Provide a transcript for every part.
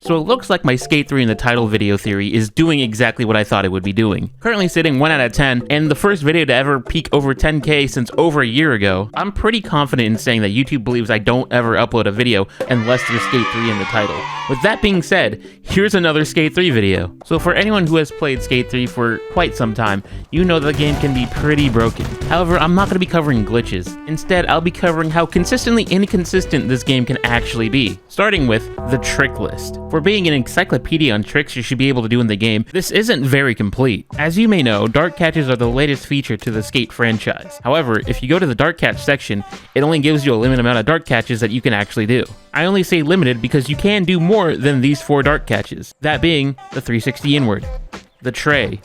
So it looks like my Skate 3 in the title video theory is doing exactly what I thought it would be doing. Currently sitting 1 out of 10, and the first video to ever peak over 10K since over a year ago. I'm pretty confident in saying that YouTube believes I don't ever upload a video unless there's Skate 3 in the title. With that being said, here's another Skate 3 video. So for anyone who has played Skate 3 for quite some time, you know the game can be pretty broken. However, I'm not going to be covering glitches. Instead, I'll be covering how consistently inconsistent this game can actually be. Starting with the trick list. For being an encyclopedia on tricks you should be able to do in the game, this isn't very complete. As you may know, dart catches are the latest feature to the Skate franchise. However, if you go to the dart catch section, it only gives you a limited amount of dart catches that you can actually do. I only say limited because you can do more than these 4 dart catches. That being the 360 inward, the tray,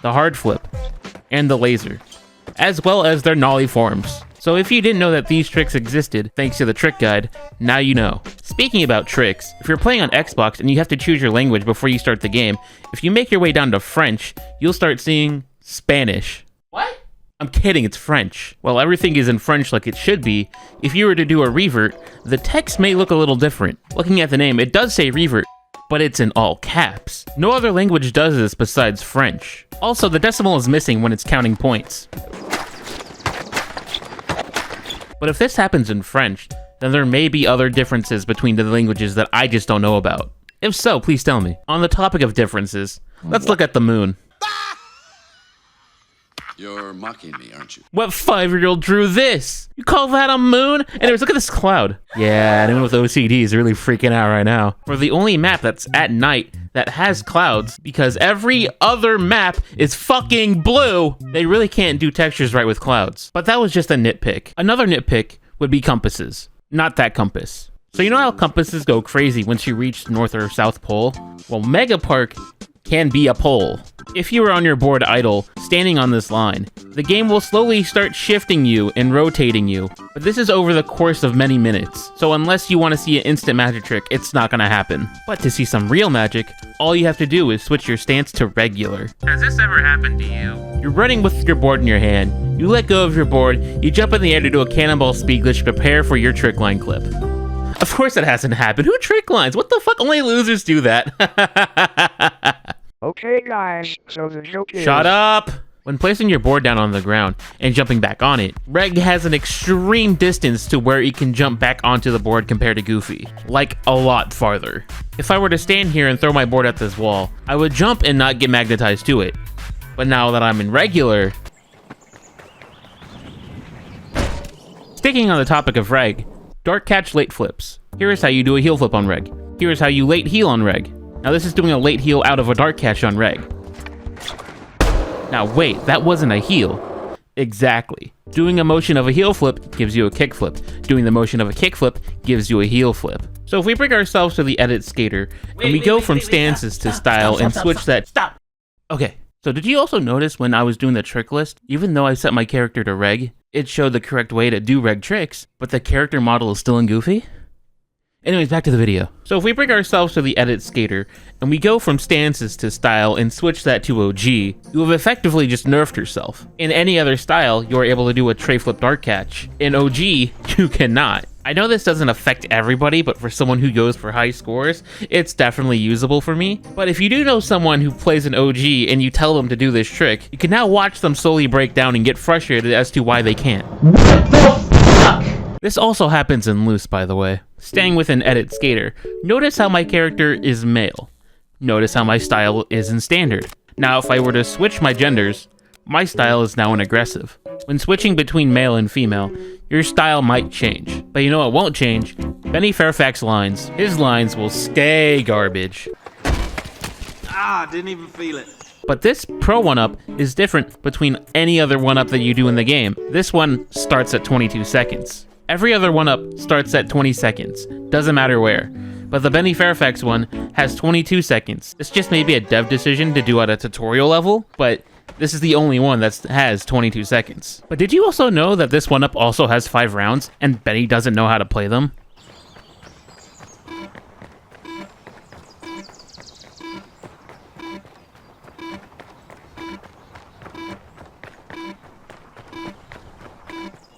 the hard flip, and the laser, as well as their nollie forms. So if you didn't know that these tricks existed, thanks to the trick guide, now you know. Speaking about tricks, if you're playing on Xbox and you have to choose your language before you start the game, if you make your way down to French, you'll start seeing Spanish. What? I'm kidding, it's French. While everything is in French like it should be, if you were to do a revert, the text may look a little different. Looking at the name, it does say revert, but it's in all caps. No other language does this besides French. Also, the decimal is missing when it's counting points. But if this happens in French, then there may be other differences between the languages that I just don't know about. If so, please tell me. On the topic of differences, let's look at the moon. You're mocking me, aren't you? What 5-year-old drew this? You call that a moon? Anyways, look at this cloud. Yeah, anyone with OCD is really freaking out right now. For the only map that's at night that has clouds, because every other map is fucking blue, they really can't do textures right with clouds. But that was just a nitpick. Another nitpick would be compasses. Not that compass. So you know how compasses go crazy once you reach the North or South Pole? Well, Mega Park can be a pole. If you are on your board idle, standing on this line, the game will slowly start shifting you and rotating you, but this is over the course of many minutes, so unless you want to see an instant magic trick, it's not gonna happen. But to see some real magic, all you have to do is switch your stance to regular. Has this ever happened to you? You're running with your board in your hand, you let go of your board, you jump in the air to do a cannonball speed glitch to prepare for your trick line clip. Of course that hasn't happened. Who trick lines? What the fuck? Only losers do that. Okay guys, so the joke is... Shut up! When placing your board down on the ground and jumping back on it, Reg has an extreme distance to where he can jump back onto the board compared to Goofy. Like, a lot farther. If I were to stand here and throw my board at this wall, I would jump and not get magnetized to it. But now that I'm in regular... Sticking on the topic of Reg, dart catch late flips. Here is how you do a heel flip on Reg. Here is how you late heel on Reg. Now this is doing a late heel out of a dart catch on Reg. Now wait, that wasn't a heel. Exactly. Doing a motion of a heel flip gives you a kick flip. Doing the motion of a kick flip gives you a heel flip. So if we bring ourselves to the edit skater, and we go from stances to style and switch that... Stop! Okay, so did you also notice when I was doing the trick list, even though I set my character to Reg, it showed the correct way to do Reg tricks, but the character model is still in Goofy? Anyways, back to the video. So if we bring ourselves to the edit skater, and we go from stances to style and switch that to OG, you have effectively just nerfed yourself. In any other style, you are able to do a tray flip dart catch. In OG, you cannot. I know this doesn't affect everybody, but for someone who goes for high scores, it's definitely usable for me. But if you do know someone who plays an OG and you tell them to do this trick, you can now watch them slowly break down and get frustrated as to why they can't. What the fuck? This also happens in loose, by the way. Staying with an edit skater, notice how my character is male. Notice how my style is in standard. Now if I were to switch my genders, my style is now in aggressive. When switching between male and female, your style might change. But you know what won't change? Benny Fairfax lines. His lines will stay garbage. Didn't even feel it. But this Pro 1-Up is different between any other 1-Up that you do in the game. This one starts at 22 seconds. Every other 1-Up starts at 20 seconds, doesn't matter where. But the Benny Fairfax one has 22 seconds. This just may be a dev decision to do at a tutorial level, but this is the only one that has 22 seconds. But did you also know that this 1-Up also has 5 rounds, and Benny doesn't know how to play them?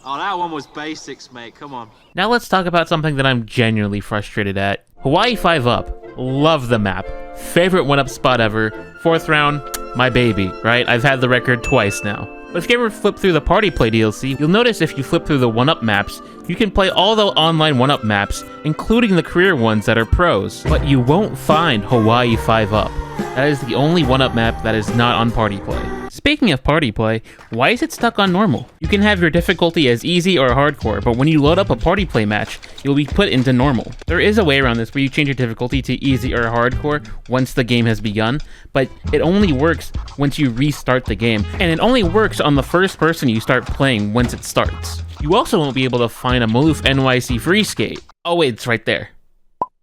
Oh, that one was basics, mate. Come on. Now let's talk about something that I'm genuinely frustrated at. Hawaii 5-Up. Love the map. Favorite 1-up spot ever. 4th round, my baby, right? I've had the record twice now. But if you ever flip through the Party Play DLC, you'll notice if you flip through the 1-up maps, you can play all the online 1-up maps, including the career ones that are pros. But you won't find Hawaii 5-up. That is the only 1-up map that is not on Party Play. Speaking of Party Play, why is it stuck on normal? You can have your difficulty as easy or hardcore, but when you load up a Party Play match, you'll be put into normal. There is a way around this where you change your difficulty to easy or hardcore once the game has begun, but it only works once you restart the game, and it only works on the first person you start playing once it starts. You also won't be able to find a Maloof NYC free skate. Oh wait, it's right there.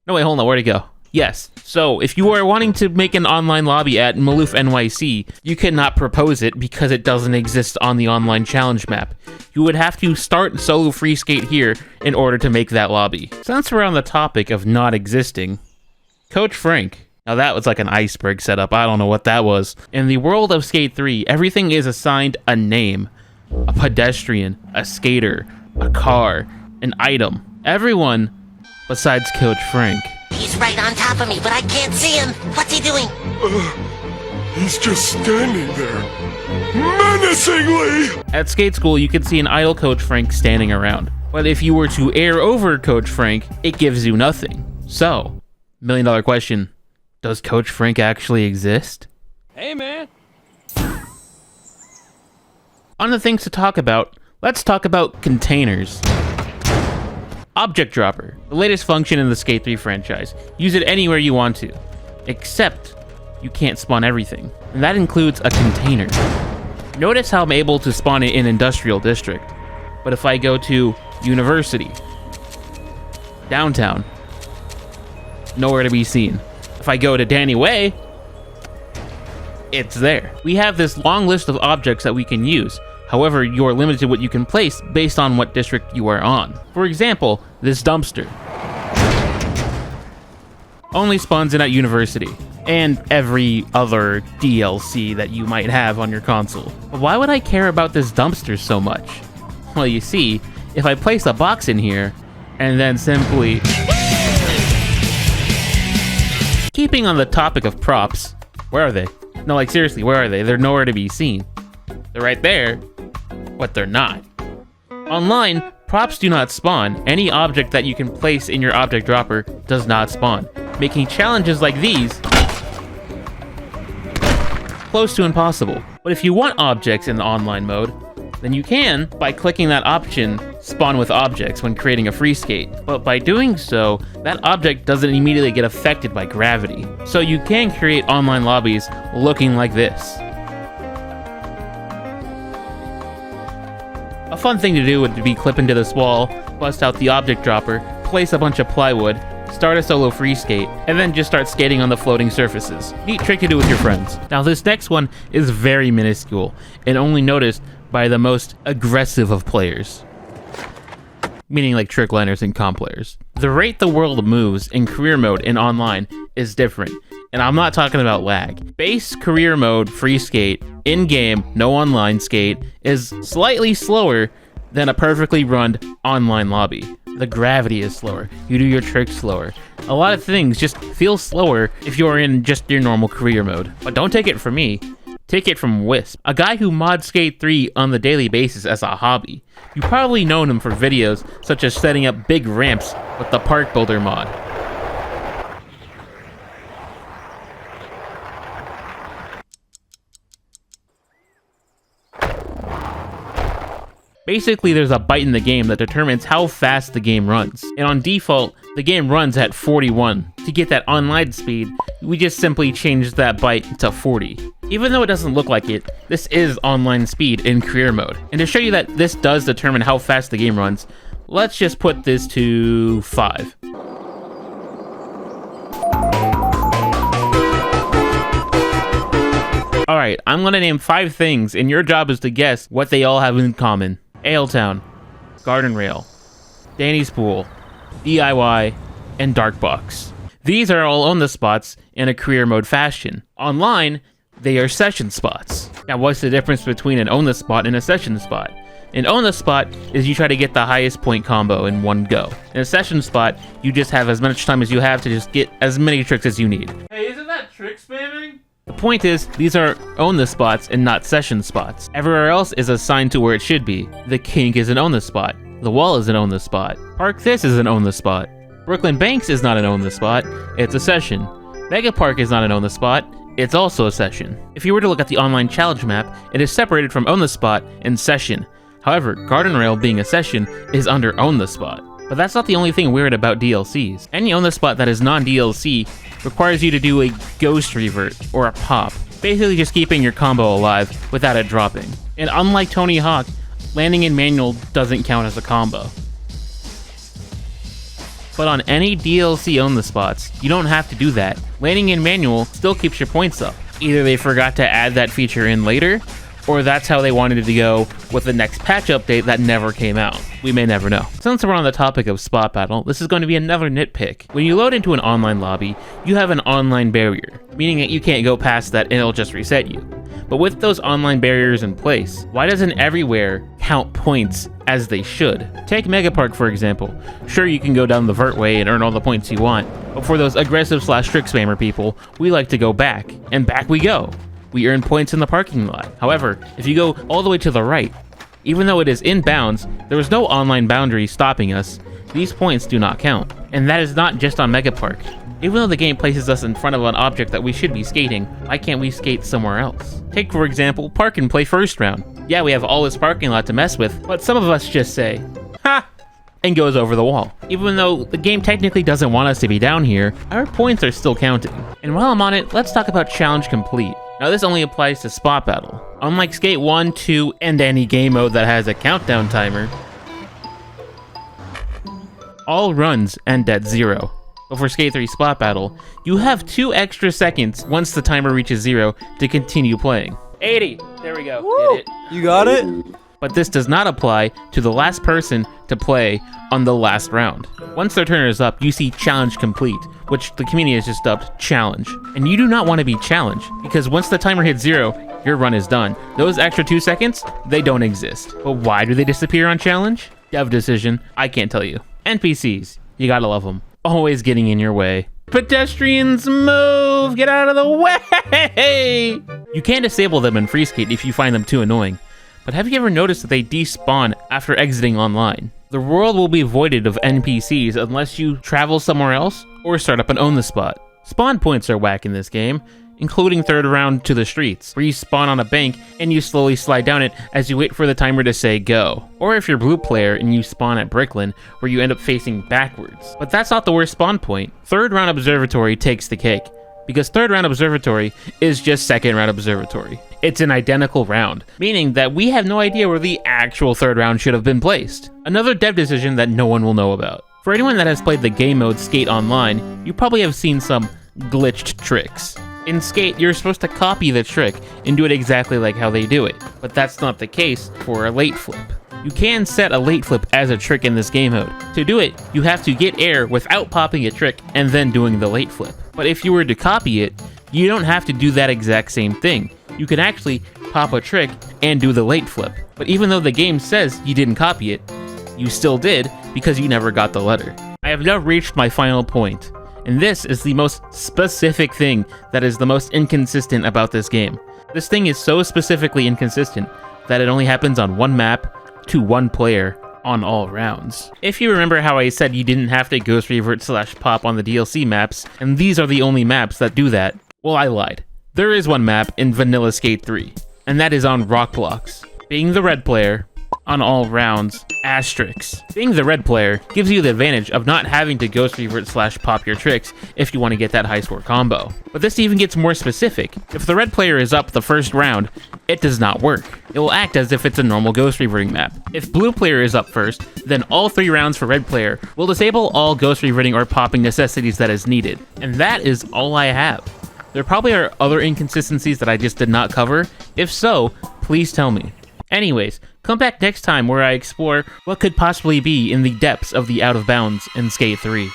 No wait, hold on, where'd it go? Yes, so if you are wanting to make an online lobby at Maloof NYC, you cannot propose it because it doesn't exist on the online challenge map. You would have to start solo free skate here in order to make that lobby. Since we're on the topic of not existing, Coach Frank. Now that was like an iceberg setup, I don't know what that was. In the world of Skate 3, everything is assigned a name. A pedestrian, a skater, a car, an item. Everyone besides Coach Frank. He's right on top of me, but I can't see him. What's he doing? He's just standing there, menacingly! At skate school, you can see an idle Coach Frank standing around. But if you were to air over Coach Frank, it gives you nothing. So, $1 million question, does Coach Frank actually exist? Hey, man. On the things to talk about, let's talk about containers. Object Dropper, the latest function in the Skate 3 franchise. Use it anywhere you want to, except you can't spawn everything, and that includes a container. Notice how I'm able to spawn it in Industrial District, but if I go to University, Downtown, nowhere to be seen. If I go to Danny Way, it's there. We have this long list of objects that we can use. However, you're limited to what you can place based on what district you are on. For example, this dumpster only spawns in at University, and every other DLC that you might have on your console. But why would I care about this dumpster so much? Well, you see, if I place a box in here, and then simply... Keeping on the topic of props, where are they? No, like seriously, where are they? They're nowhere to be seen. They're right there, but they're not. Online, props do not spawn. Any object that you can place in your object dropper does not spawn, making challenges like these close to impossible. But if you want objects in the online mode, then you can, by clicking that option, spawn with objects when creating a free skate. But by doing so, that object doesn't immediately get affected by gravity. So you can create online lobbies looking like this. A fun thing to do would be clip into this wall, bust out the object dropper, place a bunch of plywood, start a solo free skate, and then just start skating on the floating surfaces. Neat trick to do with your friends. Now this next one is very minuscule, and only noticed by the most aggressive of players. Meaning like trick liners and comp players. The rate the world moves in career mode and online is different, and I'm not talking about lag. Base career mode free skate, in-game, no online skate, is slightly slower than a perfectly run online lobby. The gravity is slower, you do your tricks slower. A lot of things just feel slower if you're in just your normal career mode. But don't take it from me, take it from Wisp, a guy who mods Skate 3 on the daily basis as a hobby. You probably known him for videos such as setting up big ramps with the Park Builder mod. Basically, there's a byte in the game that determines how fast the game runs. And on default, the game runs at 41. To get that online speed, we just simply change that byte to 40. Even though it doesn't look like it, this is online speed in career mode. And to show you that this does determine how fast the game runs, let's just put this to 5. Alright, I'm gonna name 5 things, and your job is to guess what they all have in common. Aletown, Garden Rail, Danny's Pool, DIY, and Darkbox. These are all on the spots in a career mode fashion. Online, they are session spots. Now what's the difference between an own the spot and a session spot? An own the spot is you try to get the highest point combo in one go. In a session spot, you just have as much time as you have to just get as many tricks as you need. Hey, isn't that trick spamming? The point is, these are own the spots and not session spots. Everywhere else is assigned to where it should be. The kink is an own the spot. The wall is an own the spot. Park This is an own the spot. Brooklyn Banks is not an own the spot, it's a session. Mega Park is not an own the spot, it's also a session. If you were to look at the online challenge map, it is separated from own the spot and session. However, Garden Rail being a session is under own the spot. But that's not the only thing weird about DLCs. Any own the spot that is non-DLC requires you to do a ghost revert or a pop, basically just keeping your combo alive without it dropping. And unlike Tony Hawk, landing in manual doesn't count as a combo. But on any DLC own the spots, you don't have to do that. Landing in manual still keeps your points up. Either they forgot to add that feature in later, or that's how they wanted to go with the next patch update that never came out. We may never know. Since we're on the topic of spot battle, this is going to be another nitpick. When you load into an online lobby, you have an online barrier, meaning that you can't go past that and it'll just reset you. But with those online barriers in place, why doesn't everywhere count points as they should? Take Megapark for example. Sure, you can go down the vert way and earn all the points you want, but for those aggressive / trick spammer people, we like to go back, and back we go. We earn points in the parking lot. However, if you go all the way to the right, even though it is in bounds, there is no online boundary stopping us. These points do not count. And that is not just on Megapark. Even though the game places us in front of an object that we should be skating, why can't we skate somewhere else? Take for example, Park and Play First Round. Yeah, we have all this parking lot to mess with, but some of us just say, ha! And goes over the wall. Even though the game technically doesn't want us to be down here, our points are still counting. And while I'm on it, let's talk about Challenge Complete. Now this only applies to Spot Battle. Unlike Skate 1, 2, and any game mode that has a countdown timer, all runs end at 0. But for Skate 3 Spot Battle, you have 2 extra seconds once the timer reaches 0 to continue playing. 80! There we go. Woo! Did it. You got it? But this does not apply to the last person to play on the last round. Once their turn is up, you see Challenge Complete, which the community has just dubbed Challenge. And you do not want to be challenged, because once the timer hits 0, your run is done. Those extra 2 seconds, they don't exist. But why do they disappear on Challenge? Dev decision, I can't tell you. NPCs, you gotta love them. Always getting in your way. Pedestrians move! Get out of the way! You can disable them in Free Skate if you find them too annoying. But have you ever noticed that they despawn after exiting online? The world will be voided of NPCs unless you travel somewhere else or start up an own the spot. Spawn points are whack in this game, including third round to the streets, where you spawn on a bank and you slowly slide down it as you wait for the timer to say go. Or if you're blue player and you spawn at Bricklin, where you end up facing backwards. But that's not the worst spawn point. Third round observatory takes the cake, because third round observatory is just second round observatory. It's an identical round, meaning that we have no idea where the actual third round should have been placed. Another dev decision that no one will know about. For anyone that has played the game mode Skate Online, you probably have seen some glitched tricks. In Skate, you're supposed to copy the trick and do it exactly like how they do it, but that's not the case for a late flip. You can set a late flip as a trick in this game mode. To do it, you have to get air without popping a trick and then doing the late flip. But if you were to copy it, you don't have to do that exact same thing. You can actually pop a trick and do the late flip. But even though the game says you didn't copy it, you still did because you never got the letter. I have now reached my final point, and this is the most specific thing that is the most inconsistent about this game. This thing is so specifically inconsistent that it only happens on one map to one player on all rounds. If you remember how I said you didn't have to ghost revert / pop on the DLC maps, and these are the only maps that do that, well, I lied. There is one map in Vanilla Skate 3, and that is on Rock Blocks. Being the red player, on all rounds, asterisks. Being the red player gives you the advantage of not having to ghost revert / pop your tricks if you want to get that high score combo. But this even gets more specific. If the red player is up the first round, it does not work. It will act as if it's a normal ghost reverting map. If blue player is up first, then all 3 rounds for red player will disable all ghost reverting or popping necessities that is needed. And that is all I have. There probably are other inconsistencies that I just did not cover. If so, please tell me. Anyways, come back next time where I explore what could possibly be in the depths of the out of bounds in Skate 3.